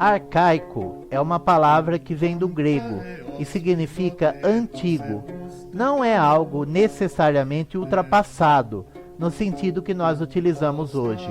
Arcaico é uma palavra que vem do grego e significa antigo. Não é algo necessariamente ultrapassado, no sentido que nós utilizamos hoje.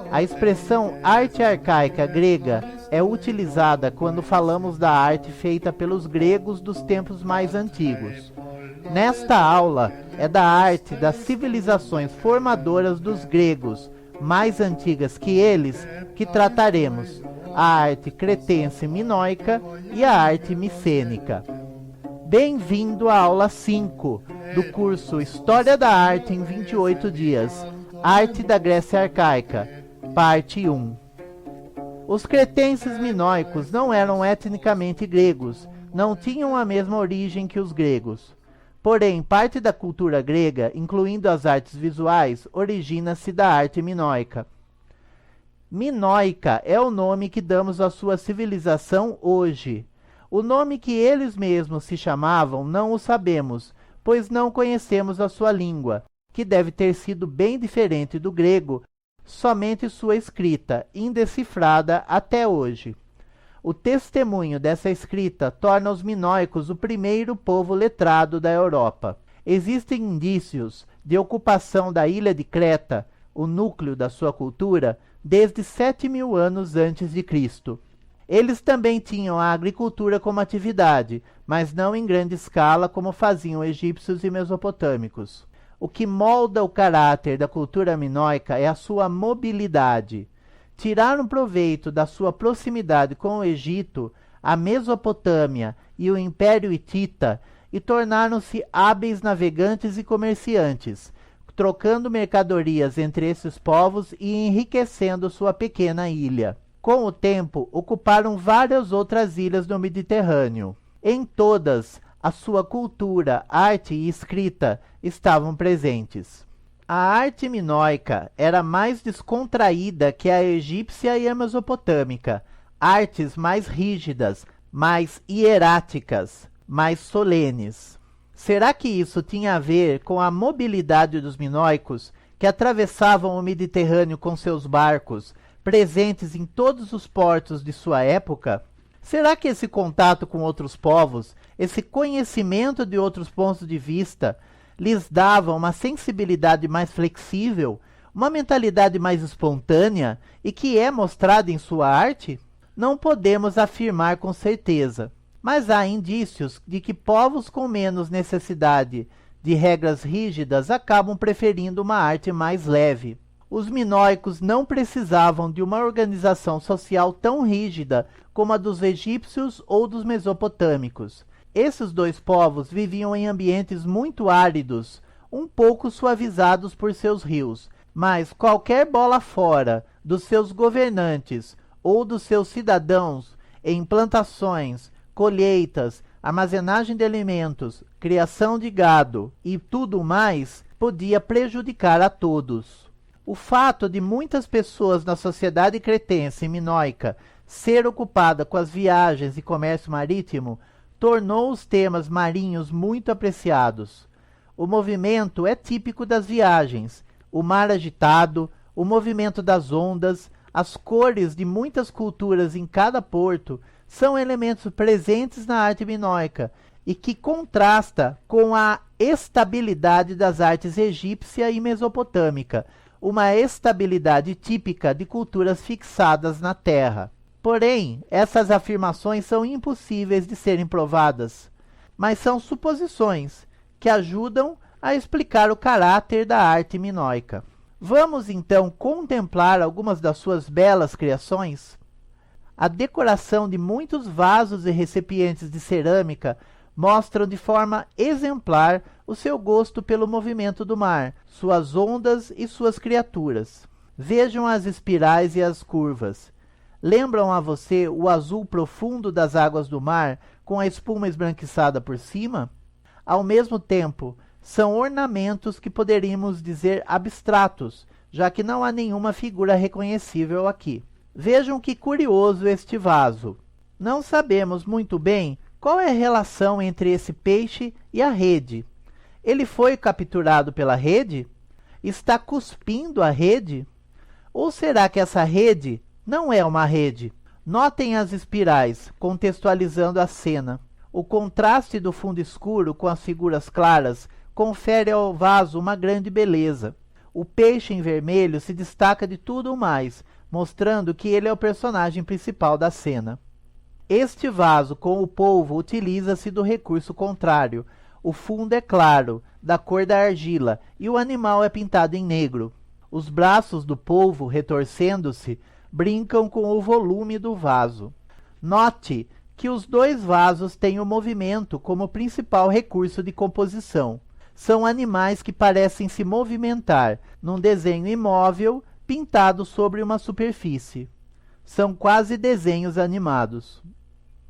A expressão arte arcaica grega é utilizada quando falamos da arte feita pelos gregos dos tempos mais antigos. Nesta aula é da arte das civilizações formadoras dos gregos, mais antigas que eles, que trataremos, a arte cretense minoica e a arte micênica. Bem-vindo à aula 5 do curso História da Arte em 28 dias, Arte da Grécia Arcaica, parte 1. Os cretenses minoicos não eram etnicamente gregos, não tinham a mesma origem que os gregos. Porém, parte da cultura grega, incluindo as artes visuais, origina-se da arte minoica. Minoica é o nome que damos à sua civilização hoje. O nome que eles mesmos se chamavam não o sabemos, pois não conhecemos a sua língua, que deve ter sido bem diferente do grego, somente sua escrita, indecifrada até hoje. O testemunho dessa escrita torna os minoicos o primeiro povo letrado da Europa. Existem indícios de ocupação da ilha de Creta, o núcleo da sua cultura, desde 7.000 anos antes de Cristo. Eles também tinham a agricultura como atividade, mas não em grande escala como faziam egípcios e mesopotâmicos. O que molda o caráter da cultura minoica é a sua mobilidade. Tiraram proveito da sua proximidade com o Egito, a Mesopotâmia e o Império Hitita e tornaram-se hábeis navegantes e comerciantes, trocando mercadorias entre esses povos e enriquecendo sua pequena ilha. Com o tempo, ocuparam várias outras ilhas no Mediterrâneo. Em todas, a sua cultura, arte e escrita estavam presentes. A arte minoica era mais descontraída que a egípcia e a mesopotâmica, artes mais rígidas, mais hieráticas, mais solenes. Será que isso tinha a ver com a mobilidade dos minoicos, que atravessavam o Mediterrâneo com seus barcos, presentes em todos os portos de sua época? Será que esse contato com outros povos, esse conhecimento de outros pontos de vista, lhes dava uma sensibilidade mais flexível, uma mentalidade mais espontânea e que é mostrada em sua arte? Não podemos afirmar com certeza, mas há indícios de que povos com menos necessidade de regras rígidas acabam preferindo uma arte mais leve. Os minoicos não precisavam de uma organização social tão rígida como a dos egípcios ou dos mesopotâmicos. Esses dois povos viviam em ambientes muito áridos, um pouco suavizados por seus rios, mas qualquer bola fora dos seus governantes ou dos seus cidadãos em plantações, colheitas, armazenagem de alimentos, criação de gado e tudo mais podia prejudicar a todos. O fato de muitas pessoas na sociedade cretense e minoica ser ocupada com as viagens e comércio marítimo tornou os temas marinhos muito apreciados. O movimento é típico das viagens, o mar agitado, o movimento das ondas, as cores de muitas culturas em cada porto são elementos presentes na arte minoica e que contrasta com a estabilidade das artes egípcia e mesopotâmica, uma estabilidade típica de culturas fixadas na terra. Porém, essas afirmações são impossíveis de serem provadas, mas são suposições que ajudam a explicar o caráter da arte minoica. Vamos então contemplar algumas das suas belas criações? A decoração de muitos vasos e recipientes de cerâmica mostram de forma exemplar o seu gosto pelo movimento do mar, suas ondas e suas criaturas. Vejam as espirais e as curvas. Lembram a você o azul profundo das águas do mar, com a espuma esbranquiçada por cima? Ao mesmo tempo, são ornamentos que poderíamos dizer abstratos, já que não há nenhuma figura reconhecível aqui. Vejam que curioso este vaso. Não sabemos muito bem qual é a relação entre esse peixe e a rede. Ele foi capturado pela rede? Está cuspindo a rede? Ou será que essa rede não é uma rede, Notem as espirais, contextualizando a cena. O contraste do fundo escuro com as figuras claras confere ao vaso uma grande beleza. O peixe em vermelho se destaca de tudo mais, mostrando que ele é o personagem principal da cena. Este vaso com o polvo utiliza-se do recurso contrário. O fundo é claro, da cor da argila, e o animal é pintado em negro. Os braços do polvo, retorcendo-se, brincam com o volume do vaso. Note que os dois vasos têm o movimento como principal recurso de composição. São animais que parecem se movimentar num desenho imóvel pintado sobre uma superfície. São quase desenhos animados.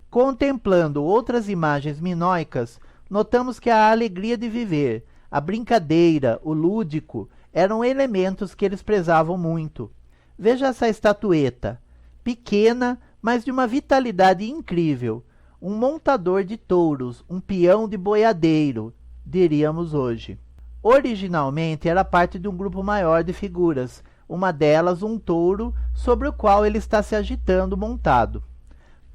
Contemplando outras imagens minoicas, notamos que a alegria de viver, a brincadeira, o lúdico, eram elementos que eles prezavam muito. Veja essa estatueta, pequena, mas de uma vitalidade incrível. Um montador de touros, um peão de boiadeiro, diríamos hoje. Originalmente era parte de um grupo maior de figuras, uma delas um touro sobre o qual ele está se agitando montado.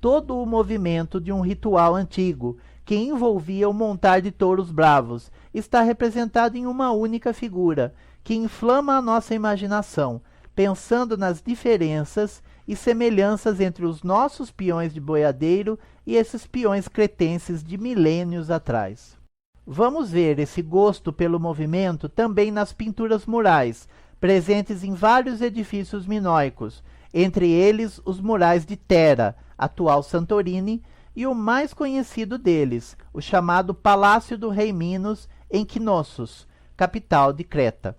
Todo o movimento de um ritual antigo, que envolvia o montar de touros bravos, está representado em uma única figura, que inflama a nossa imaginação, pensando nas diferenças e semelhanças entre os nossos peões de boiadeiro e esses peões cretenses de milênios atrás. Vamos ver esse gosto pelo movimento também nas pinturas murais, presentes em vários edifícios minoicos, entre eles os murais de Thera, atual Santorini, e o mais conhecido deles, o chamado Palácio do Rei Minos, em Knossos, capital de Creta.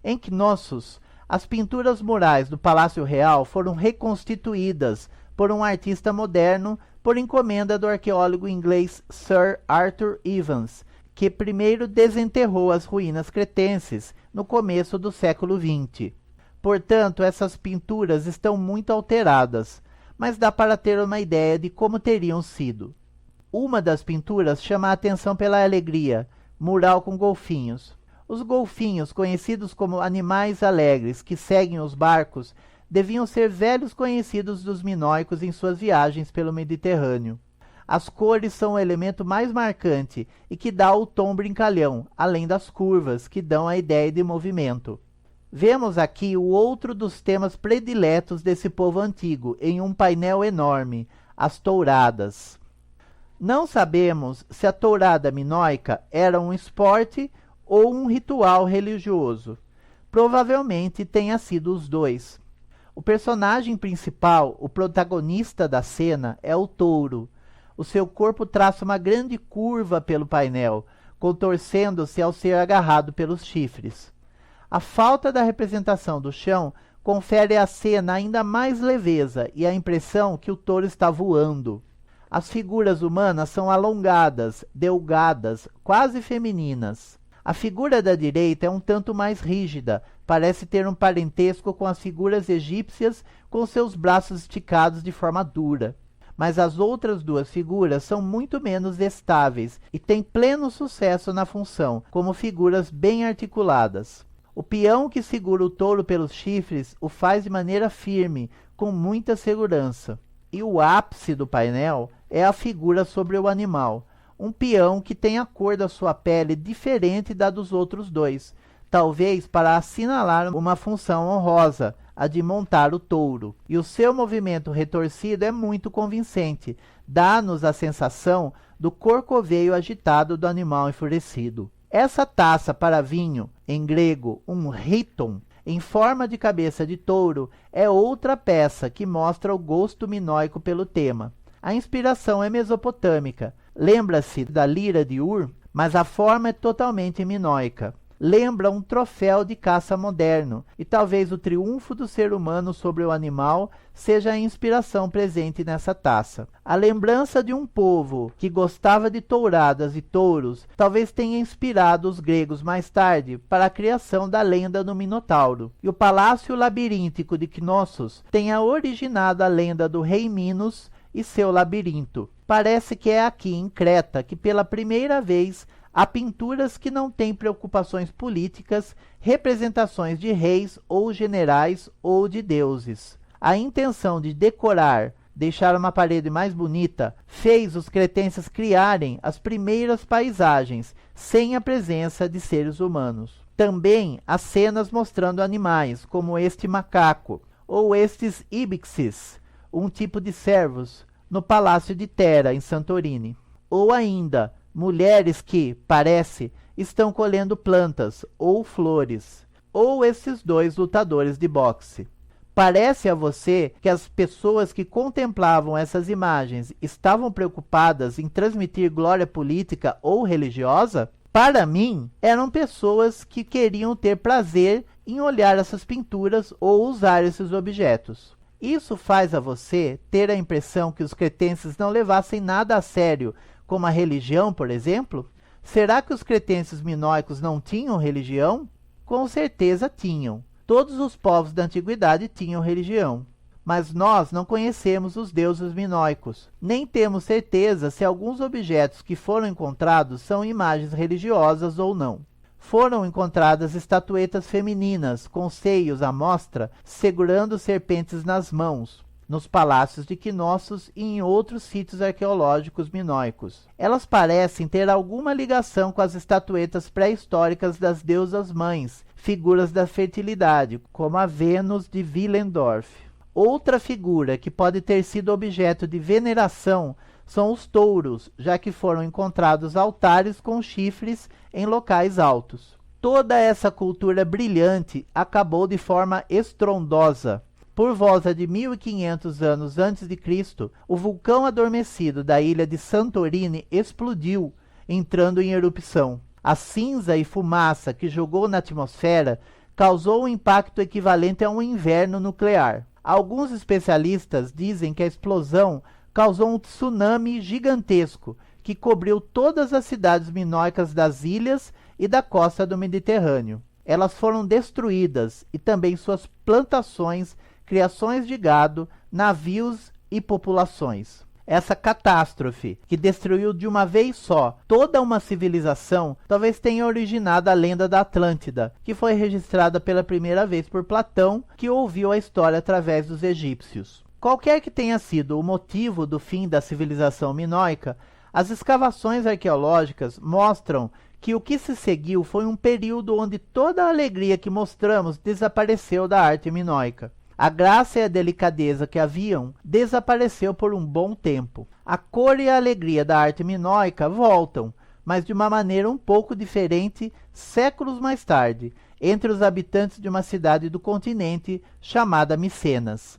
Em Knossos, as pinturas murais do Palácio Real foram reconstituídas por um artista moderno por encomenda do arqueólogo inglês Sir Arthur Evans, que primeiro desenterrou as ruínas cretenses no começo do século XX. Portanto, essas pinturas estão muito alteradas, mas dá para ter uma ideia de como teriam sido. Uma das pinturas chama a atenção pela alegria, mural com golfinhos. Os golfinhos, conhecidos como animais alegres que seguem os barcos, deviam ser velhos conhecidos dos minoicos em suas viagens pelo Mediterrâneo. As cores são o elemento mais marcante e que dá o tom brincalhão, além das curvas, que dão a ideia de movimento. Vemos aqui o outro dos temas prediletos desse povo antigo, em um painel enorme, as touradas. Não sabemos se a tourada minoica era um esporte ou um ritual religioso. Provavelmente tenha sido os dois. O personagem principal, o protagonista da cena, é o touro. O seu corpo traça uma grande curva pelo painel, contorcendo-se ao ser agarrado pelos chifres. A falta da representação do chão confere à cena ainda mais leveza e a impressão que o touro está voando. As figuras humanas são alongadas, delgadas, quase femininas. A figura da direita é um tanto mais rígida, parece ter um parentesco com as figuras egípcias com seus braços esticados de forma dura. Mas as outras duas figuras são muito menos estáveis e têm pleno sucesso na função, como figuras bem articuladas. O peão que segura o touro pelos chifres o faz de maneira firme, com muita segurança. E o ápice do painel é a figura sobre o animal, um peão que tem a cor da sua pele diferente da dos outros dois, talvez para assinalar uma função honrosa, a de montar o touro. E o seu movimento retorcido é muito convincente, dá-nos a sensação do corcoveio agitado do animal enfurecido. Essa taça para vinho, em grego um riton, em forma de cabeça de touro, é outra peça que mostra o gosto minoico pelo tema. A inspiração é mesopotâmica, lembra-se da lira de Ur, mas a forma é totalmente minoica. Lembra um troféu de caça moderno, e talvez o triunfo do ser humano sobre o animal seja a inspiração presente nessa taça. A lembrança de um povo que gostava de touradas e touros talvez tenha inspirado os gregos mais tarde para a criação da lenda do Minotauro. E o palácio labiríntico de Knossos tenha originado a lenda do rei Minos e seu labirinto. Parece que é aqui em Creta que pela primeira vez há pinturas que não têm preocupações políticas, representações de reis ou generais ou de deuses. A intenção de decorar deixar uma parede mais bonita, fez os cretenses criarem as primeiras paisagens, sem a presença de seres humanos. Também as cenas mostrando animais, como este macaco, ou estes ibixes, um tipo de servos, no palácio de Tera, em Santorini. Ou ainda, mulheres que, parece, estão colhendo plantas ou flores. Ou esses dois lutadores de boxe. Parece a você que as pessoas que contemplavam essas imagens estavam preocupadas em transmitir glória política ou religiosa? Para mim, eram pessoas que queriam ter prazer em olhar essas pinturas ou usar esses objetos. Isso faz a você ter a impressão que os cretenses não levassem nada a sério, como a religião, por exemplo? Será que os cretenses minoicos não tinham religião? Com certeza tinham. Todos os povos da antiguidade tinham religião. Mas nós não conhecemos os deuses minoicos, nem temos certeza se alguns objetos que foram encontrados são imagens religiosas ou não. Foram encontradas estatuetas femininas com seios à mostra, segurando serpentes nas mãos, nos palácios de Knossos e em outros sítios arqueológicos minoicos. Elas parecem ter alguma ligação com as estatuetas pré-históricas das deusas mães, figuras da fertilidade, como a Vênus de Willendorf. Outra figura que pode ter sido objeto de veneração são os touros, já que foram encontrados altares com chifres em locais altos. Toda essa cultura brilhante acabou de forma estrondosa. Por volta de 1500 anos antes de Cristo, o vulcão adormecido da ilha de Santorini explodiu, entrando em erupção. A cinza e fumaça que jogou na atmosfera causou um impacto equivalente a um inverno nuclear. Alguns especialistas dizem que a explosão causou um tsunami gigantesco que cobriu todas as cidades minoicas das ilhas e da costa do Mediterrâneo. Elas foram destruídas e também suas plantações, criações de gado, navios e populações. Essa catástrofe, que destruiu de uma vez só toda uma civilização, talvez tenha originado a lenda da Atlântida, que foi registrada pela primeira vez por Platão, que ouviu a história através dos egípcios. Qualquer que tenha sido o motivo do fim da civilização minoica, as escavações arqueológicas mostram que o que se seguiu foi um período onde toda a alegria que mostramos desapareceu da arte minoica. A graça e a delicadeza que haviam desapareceu por um bom tempo. A cor e a alegria da arte minoica voltam, mas de uma maneira um pouco diferente, séculos mais tarde, entre os habitantes de uma cidade do continente chamada Micenas.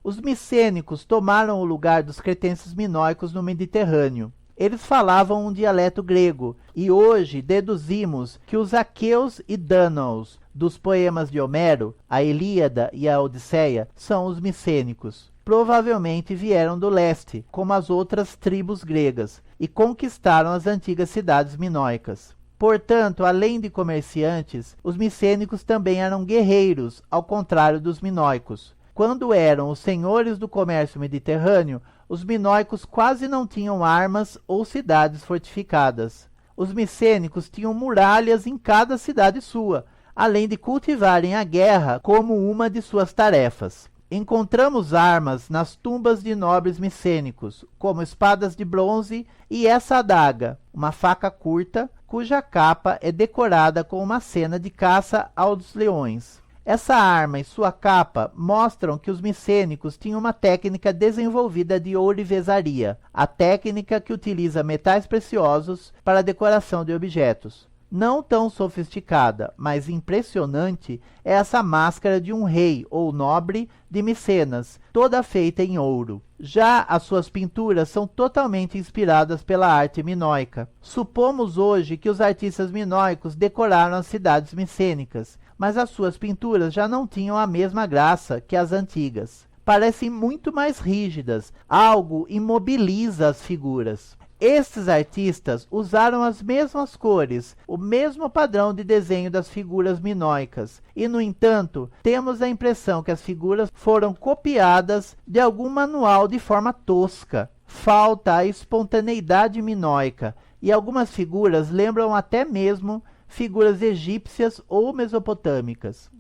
Os micênicos tomaram o lugar dos cretenses minoicos no Mediterrâneo. Eles falavam um dialeto grego, e hoje deduzimos que os aqueus e dânaos dos poemas de Homero, a Ilíada e a Odisseia, são os micênicos. Provavelmente vieram do leste, como as outras tribos gregas, e conquistaram as antigas cidades minoicas. Portanto, além de comerciantes, os micênicos também eram guerreiros, ao contrário dos minoicos. Quando eram os senhores do comércio mediterrâneo, os minoicos quase não tinham armas ou cidades fortificadas. Os micênicos tinham muralhas em cada cidade sua, além de cultivarem a guerra como uma de suas tarefas. Encontramos armas nas tumbas de nobres micênicos, como espadas de bronze e essa adaga, uma faca curta, cuja capa é decorada com uma cena de caça aos leões. Essa arma e sua capa mostram que os micênicos tinham uma técnica desenvolvida de ourivesaria, a técnica que utiliza metais preciosos para a decoração de objetos. Não tão sofisticada, mas impressionante, é essa máscara de um rei ou nobre de Micenas, toda feita em ouro. Já as suas pinturas são totalmente inspiradas pela arte minoica. Supomos hoje que os artistas minoicos decoraram as cidades micênicas, mas as suas pinturas já não tinham a mesma graça que as antigas. Parecem muito mais rígidas, algo imobiliza as figuras. Estes artistas usaram as mesmas cores, o mesmo padrão de desenho das figuras minoicas, e, no entanto, temos a impressão que as figuras foram copiadas de algum manual de forma tosca. Falta a espontaneidade minoica, e algumas figuras lembram até mesmo figuras egípcias ou mesopotâmicas.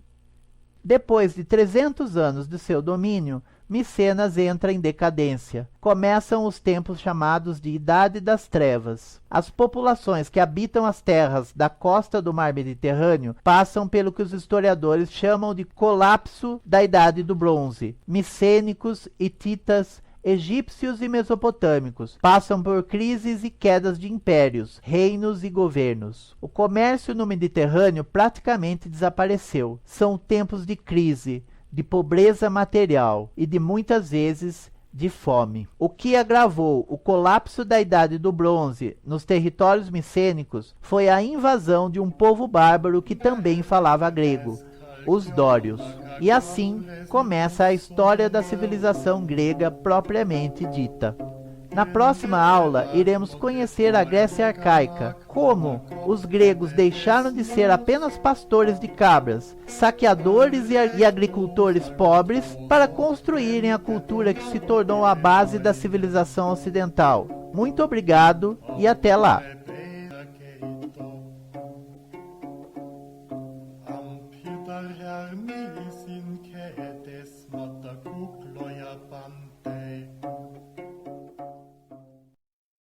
Depois de 300 anos de seu domínio, Micenas entra em decadência. Começam os tempos chamados de Idade das Trevas. As populações que habitam as terras da costa do mar Mediterrâneo passam pelo que os historiadores chamam de colapso da Idade do Bronze. Micênicos, hititas, egípcios e mesopotâmicos passam por crises e quedas de impérios, reinos e governos. O comércio no Mediterrâneo praticamente desapareceu. São tempos de crise, de pobreza material e de muitas vezes de fome. O que agravou o colapso da Idade do Bronze nos territórios micênicos foi a invasão de um povo bárbaro que também falava grego, os dórios. E assim começa a história da civilização grega propriamente dita. Na próxima aula, iremos conhecer a Grécia arcaica, como os gregos deixaram de ser apenas pastores de cabras, saqueadores e agricultores pobres, para construírem a cultura que se tornou a base da civilização ocidental. Muito obrigado e até lá!